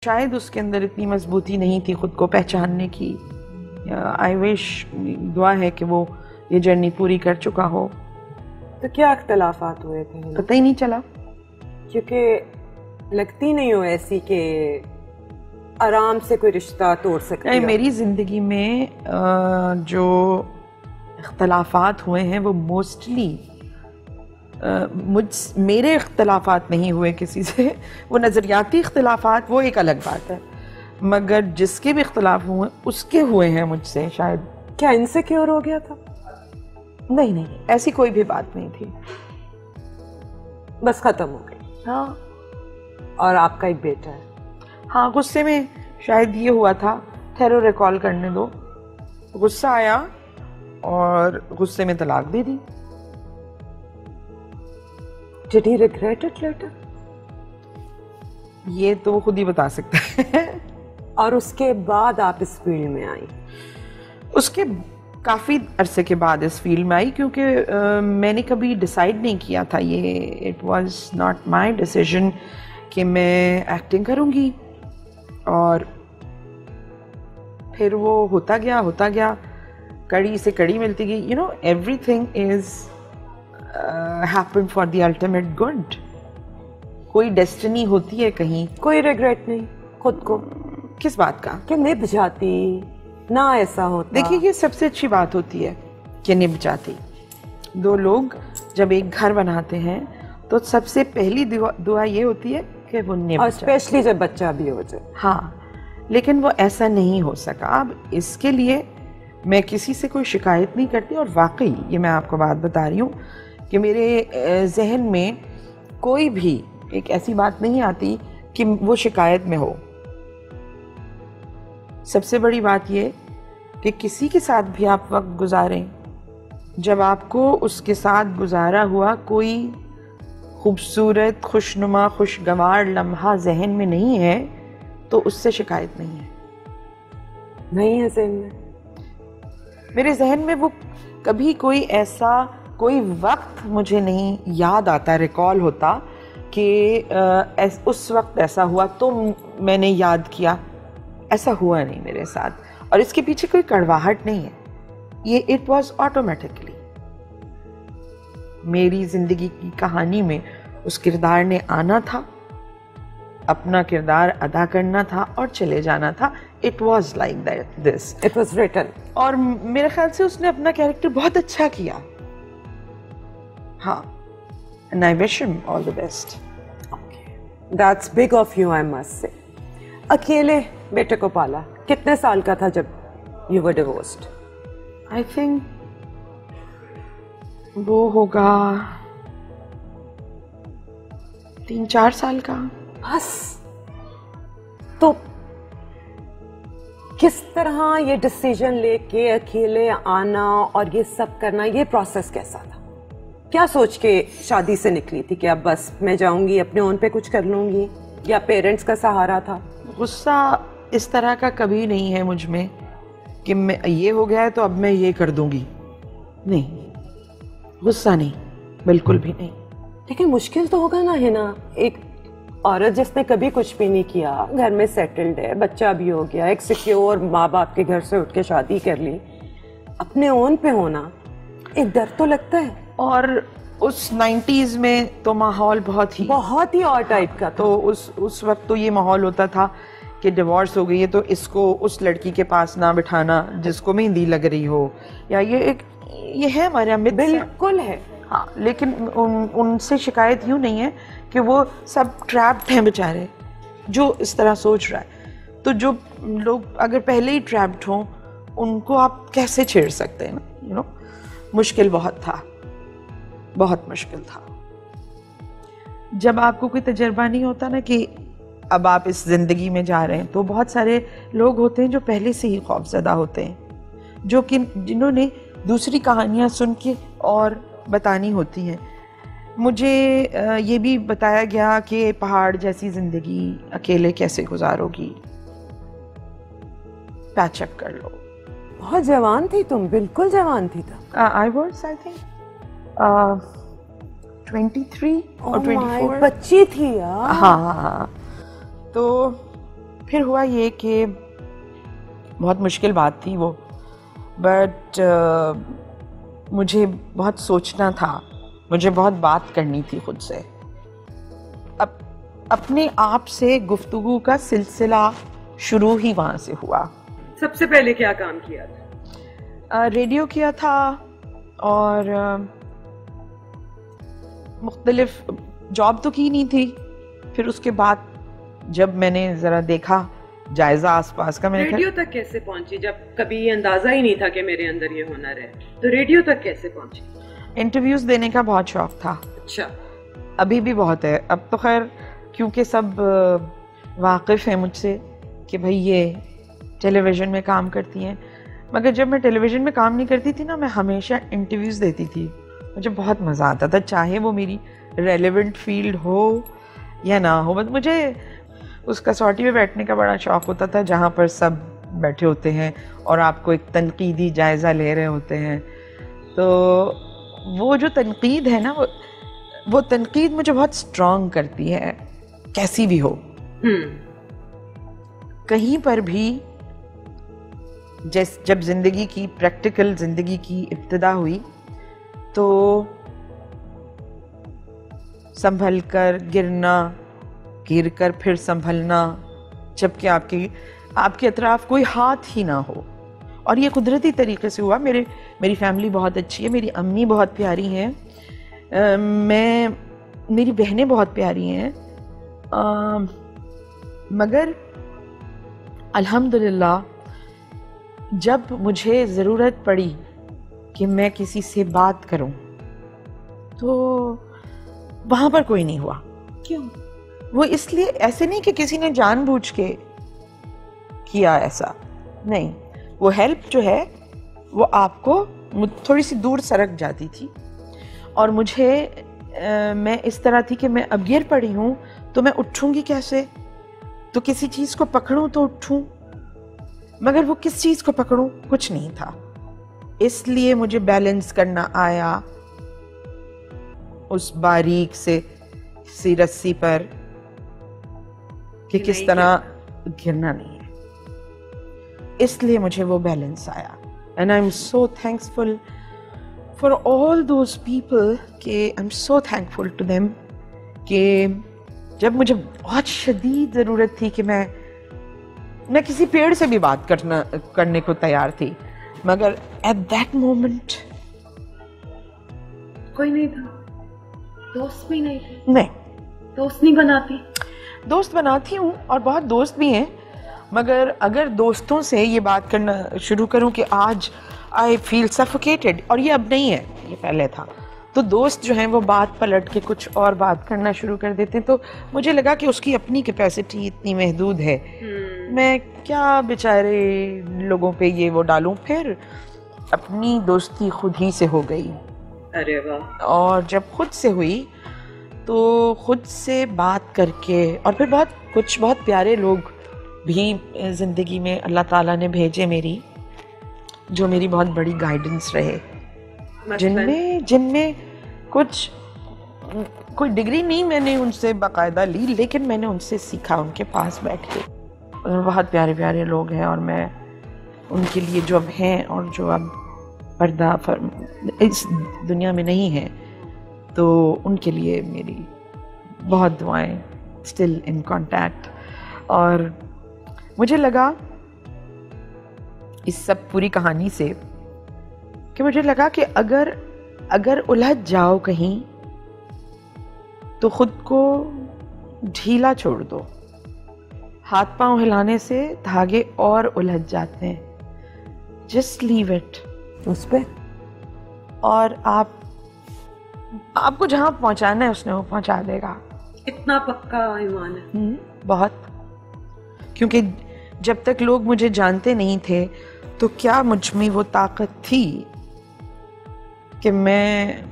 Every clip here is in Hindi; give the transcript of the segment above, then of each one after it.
शायद उसके अंदर इतनी मजबूती नहीं थी खुद को पहचानने की। आई विश, दुआ है कि वो ये जर्नी पूरी कर चुका हो। तो क्या इख्तलाफात हुए थे? पता ही नहीं चला, क्योंकि लगती नहीं हो ऐसी कि आराम से कोई रिश्ता तोड़ सकती है। मेरी ज़िंदगी में जो इख्तलाफात हुए हैं वो मोस्टली मेरे इख्तलाफात नहीं हुए किसी से। वो नज़रियाती इख्तलाफात वो एक अलग बात है, मगर जिसके भी इख्तलाफ हुए उसके हुए हैं मुझसे। शायद क्या इनसिक्योर हो गया था? नहीं, ऐसी कोई भी बात नहीं थी, बस खत्म हो गई। हाँ। और आपका एक बेटा है? हाँ, गुस्से में शायद ये हुआ था। ठहरो, रिकॉल करने दो। गुस्सा आया और गुस्से में तलाक दे दी। Did he regret it later? ये तो वो खुद ही बता सकता है। और उसके बाद आप इस फील्ड में आई? उसके काफ़ी अरसे के बाद इस फील्ड में आई, क्योंकि मैंने कभी डिसाइड नहीं किया था ये। It was not my decision कि मैं एक्टिंग करूँगी, और फिर वो होता गया, कड़ी से कड़ी मिलती गई। You know, everything is happen for the ultimate good. कोई डेस्टिनी होती है कहीं। कोई रिग्रेट नहीं खुद को? किस बात का? कि निभ जाती ना, ऐसा होता। देखिए, ये सबसे अच्छी बात होती है कि निभ जाती। दो लोग जब एक घर बनाते हैं तो सबसे पहली दुआ ये होती है कि वो निभ जाए, स्पेशली जब बच्चा भी हो जाए। हाँ, लेकिन वो ऐसा नहीं हो सका। अब इसके लिए मैं किसी से कोई शिकायत नहीं करती, और वाकई ये मैं आपको बात बता रही हूँ कि मेरे जहन में कोई भी एक ऐसी बात नहीं आती कि वो शिकायत में हो। सबसे बड़ी बात ये कि किसी के साथ भी आप वक्त गुजारें, जब आपको उसके साथ गुजारा हुआ कोई खूबसूरत, खुशनुमा, खुशगवार लम्हा जहन में नहीं है तो उससे शिकायत नहीं है। नहीं है जहन में? मेरे जहन में वो कभी कोई वक्त मुझे नहीं याद आता, रिकॉल होता कि उस वक्त ऐसा हुआ तो मैंने याद किया। ऐसा हुआ नहीं मेरे साथ, और इसके पीछे कोई कड़वाहट नहीं है। ये इट वॉज ऑटोमेटिकली। मेरी जिंदगी की कहानी में उस किरदार ने आना था, अपना किरदार अदा करना था और चले जाना था। It was like that, this it was written. और मेरे ख्याल से उसने अपना कैरेक्टर बहुत अच्छा किया। हाँ, and I wish him all the best. Okay, that's big of you, I must say. अकेले बेटे को पाला, कितने साल का था जब you were divorced? I think वो होगा 3-4 साल का। बस? तो किस तरह ये डिसीजन लेके अकेले आना और ये सब करना, ये प्रोसेस कैसा था? क्या सोच के शादी से निकली थी कि अब बस मैं जाऊंगी, अपने ओन पे कुछ कर लूंगी, या पेरेंट्स का सहारा था? गुस्सा इस तरह का कभी नहीं है मुझ में कि मैं ये हो गया है तो अब मैं ये कर दूंगी। नहीं, गुस्सा नहीं, बिल्कुल भी नहीं। लेकिन मुश्किल तो होगा ना, है ना? एक औरत जिसने कभी कुछ भी नहीं किया, घर में सेटल्ड है, बच्चा भी हो गया, एक सिक्योर माँ बाप के घर से उठ के शादी कर ली, अपने ओन पे होना, एक डर तो लगता है। और उस 90s में तो माहौल बहुत ही और टाइप का था। तो उस वक्त तो ये माहौल होता था कि डिवोर्स हो गई है तो इसको उस लड़की के पास ना बिठाना जिसको मेहंदी लग रही हो, या ये है हमारे यहाँ मिथ। बिल्कुल है। हाँ, लेकिन उनसे शिकायत यूँ नहीं है कि वो सब ट्रैप्ड हैं बेचारे, जो इस तरह सोच रहा है। तो जो लोग अगर पहले ही ट्रैप्ड हों उनको आप कैसे छेड़ सकते हैं ना, यू नो। मुश्किल बहुत था, बहुत मुश्किल था। जब आपको कोई तजर्बा नहीं होता ना कि अब आप इस ज़िंदगी में जा रहे हैं, तो बहुत सारे लोग होते हैं जो पहले से ही खौफज़दा होते हैं, जो कि जिन्होंने दूसरी कहानियाँ सुन के और बतानी होती हैं। मुझे ये भी बताया गया कि पहाड़ जैसी ज़िंदगी अकेले कैसे गुजारोगी, पैचअप कर लो। बहुत जवान थी तुम, बिल्कुल जवान थी तब। I was, I think 23 और 24। बच्ची थी यार। हाँ, तो फिर हुआ ये कि बहुत मुश्किल बात थी वो, बट मुझे बहुत सोचना था, मुझे बहुत बात करनी थी खुद से। अपने आप से गुफ्तगू का सिलसिला शुरू ही वहाँ से हुआ। सबसे पहले क्या काम किया था? रेडियो किया था और मुख्तलिफ जॉब तो की नहीं थी। फिर उसके बाद जब मैंने ज़रा देखा जायज़ा आसपास का, मैंने रेडियो तक कैसे पहुंची जब कभी ये अंदाज़ा ही नहीं था कि मेरे अंदर ये हुनर है, तो रेडियो तक कैसे पहुंची? इंटरव्यूज़ देने का बहुत शौक़ था। अच्छा। अभी भी बहुत है। अब तो खैर क्योंकि सब वाकिफ़ हैं मुझसे कि भाई ये टेलीविज़न में काम करती हैं, मगर जब मैं टेलीविज़न में काम नहीं करती थी ना, मैं हमेशा इंटरव्यूज़ देती थी। मुझे बहुत मज़ा आता था, चाहे वो मेरी रेलेवेंट फील्ड हो या ना हो। बस मुझे उस कसौटी में बैठने का बड़ा शौक़ होता था जहाँ पर सब बैठे होते हैं और आपको एक तनकीदी जायज़ा ले रहे होते हैं। तो वो जो तनकीद है ना, वो तनकीद मुझे बहुत स्ट्रॉन्ग करती है, कैसी भी हो। कहीं पर भी जब जिंदगी की प्रैक्टिकल जिंदगी की इब्तिदा हुई तो संभल कर गिरना, गिर कर फिर संभलना, जबकि आपके अतराफ कोई हाथ ही ना हो। और ये कुदरती तरीके से हुआ। मेरी फैमिली बहुत अच्छी है, मेरी अम्मी बहुत प्यारी हैं, मेरी बहनें बहुत प्यारी हैं, मगर अल्हम्दुलिल्लाह जब मुझे ज़रूरत पड़ी कि मैं किसी से बात करूं तो वहाँ पर कोई नहीं हुआ। क्यों? वो इसलिए, ऐसे नहीं कि किसी ने जानबूझ के किया, ऐसा नहीं। वो हेल्प जो है वो आपको थोड़ी सी दूर सरक जाती थी और मुझे मैं इस तरह थी कि मैं अब गिर पड़ी हूँ तो मैं उठूँगी कैसे, तो किसी चीज़ को पकड़ूँ तो उठूँ, मगर वो किस चीज़ को पकड़ूँ कुछ नहीं था। इसलिए मुझे बैलेंस करना आया उस बारीक से सी रस्सी पर कि किस तरह गिरना नहीं है। इसलिए मुझे वो बैलेंस आया। And I am so thankful for all those people कि I am so thankful to them कि जब मुझे बहुत शदीद ज़रूरत थी कि मैं किसी पेड़ से भी बात करने को तैयार थी, मगर एट दैट मोमेंट कोई नहीं था, दोस्त भी नहीं थे। नहीं, दोस्त नहीं बनाती। दोस्त बनाती हूँ और बहुत दोस्त भी हैं, मगर अगर दोस्तों से ये बात करना शुरू करूँ कि आज आई फील सफोकेटेड, और ये अब नहीं है, ये पहले था, तो दोस्त जो हैं वो बात पलट के कुछ और बात करना शुरू कर देते हैं। तो मुझे लगा कि उसकी अपनी कैपेसिटी इतनी महदूद है, मैं क्या बेचारे लोगों पे ये वो डालूं। फिर अपनी दोस्ती खुद ही से हो गई। अरे वाह। और जब खुद से हुई तो खुद से बात करके, और फिर बहुत प्यारे लोग भी ज़िंदगी में अल्लाह ताला ने भेजे मेरी, जो मेरी बहुत बड़ी गाइडेंस रहे, जिनमें कोई डिग्री नहीं मैंने उनसे बाकायदा ली, लेकिन मैंने उनसे सीखा उनके पास बैठ के। और बहुत प्यारे प्यारे लोग हैं और मैं उनके लिए जो अब हैं और जो अब पर्दा इस दुनिया में नहीं है, तो उनके लिए मेरी बहुत दुआएं, स्टिल इन कांटेक्ट। और मुझे लगा इस सब पूरी कहानी से कि मुझे लगा कि अगर उलझ जाओ कहीं तो खुद को ढीला छोड़ दो। हाथ पांव हिलाने से धागे और उलझ जाते हैं। जस्ट लीव इट उस पे, और आपको जहां पहुंचाना है उसने वो पहुंचा देगा। इतना पक्का ईमान है। बहुत, क्योंकि जब तक लोग मुझे जानते नहीं थे तो क्या मुझ में वो ताकत थी कि मैं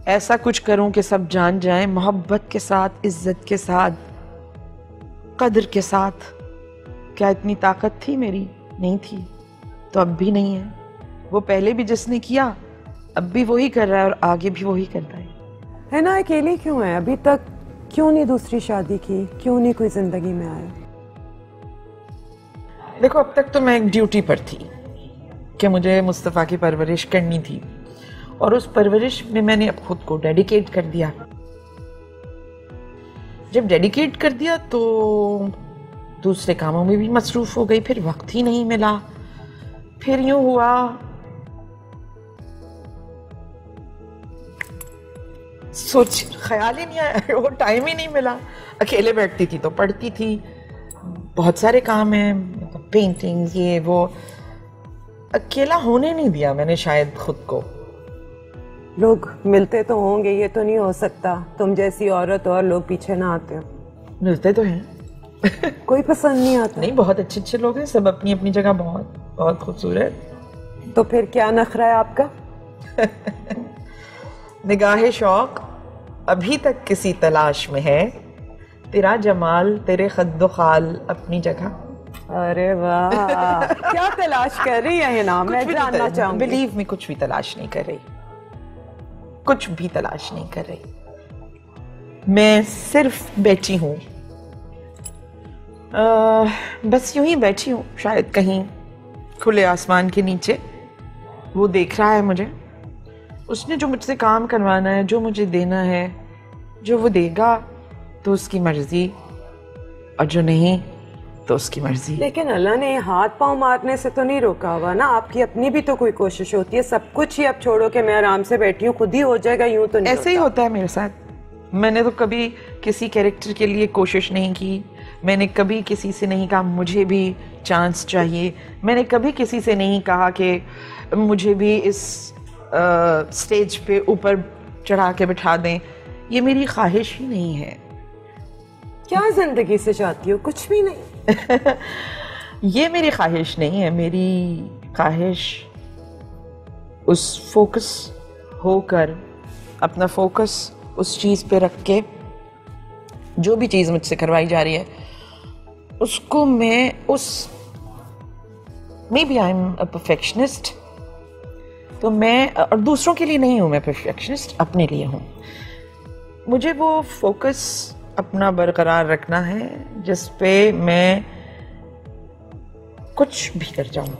ऐसा कुछ करूं कि सब जान जाएं, मोहब्बत के साथ, इज्जत के साथ, कदर के साथ। क्या इतनी ताकत थी मेरी? नहीं थी, तो अब भी नहीं है। वो पहले भी जिसने किया अब भी वही कर रहा है और आगे भी वही करता है ना। अकेली क्यों है? अभी तक क्यों नहीं दूसरी शादी की? क्यों नहीं कोई जिंदगी में आया? देखो अब तक तो मैं एक ड्यूटी पर थी कि मुझे मुस्तफ़ा की परवरिश करनी थी, और उस परवरिश में मैंने अब खुद को डेडिकेट कर दिया। जब डेडिकेट कर दिया तो दूसरे कामों में भी मसरूफ हो गई, फिर वक्त ही नहीं मिला। फिर यूं हुआ सोच ख्याल ही नहीं आया, वो टाइम ही नहीं मिला। अकेले बैठती थी तो पढ़ती थी, बहुत सारे काम हैं, मतलब पेंटिंग्स ये वो, अकेला होने नहीं दिया मैंने शायद खुद को। लोग मिलते तो होंगे, ये तो नहीं हो सकता तुम जैसी औरत और लोग पीछे ना आते हो। मिलते तो हैं कोई पसंद नहीं आता? नहीं, बहुत अच्छे अच्छे लोग हैं, सब अपनी अपनी जगह बहुत बहुत खूबसूरत। तो फिर क्या नखरा है आपका? निगाहे शौक अभी तक किसी तलाश में है, तेरा जमाल तेरे खद्दो खाल अपनी जगह। अरे वाह, क्या तलाश कर रही है ये नाम, मैं जानना चाहूंगी। बिलीव में कुछ भी तलाश नहीं कर रही, कुछ भी तलाश नहीं कर रही। मैं सिर्फ बैठी हूँ, बस यूं ही बैठी हूँ, शायद कहीं खुले आसमान के नीचे। वो देख रहा है मुझे, उसने जो मुझसे काम करवाना है, जो मुझे देना है, जो वो देगा तो उसकी मर्जी, और जो नहीं तो उसकी मर्जी। लेकिन अल्लाह ने हाथ पांव मारने से तो नहीं रोका हुआ ना, आपकी अपनी भी तो कोई कोशिश होती है। सब कुछ ही अब छोड़ो कि मैं आराम से बैठी हूँ, खुद ही हो जाएगा, यूं तो नहीं ऐसे ही होता है मेरे साथ। मैंने तो कभी किसी कैरेक्टर के लिए कोशिश नहीं की, मैंने कभी किसी से नहीं कहा मुझे भी चांस चाहिए, मैंने कभी किसी से नहीं कहा कि मुझे भी इस स्टेज पे ऊपर चढ़ा के बिठा दें। ये मेरी ख्वाहिश ही नहीं है। क्या जिंदगी से चाहती हो? कुछ भी नहीं। ये मेरी ख्वाहिश नहीं है, मेरी ख्वाहिश उस फोकस होकर, अपना फोकस उस चीज़ पे रख के, जो भी चीज़ मुझसे करवाई जा रही है उसको मैं उस, may be I am a perfectionist, तो मैं, और दूसरों के लिए नहीं हूँ मैं परफेक्शनिस्ट, अपने लिए हूँ। मुझे वो फोकस अपना बरकरार रखना है जिस पे मैं कुछ भी कर जाऊँ।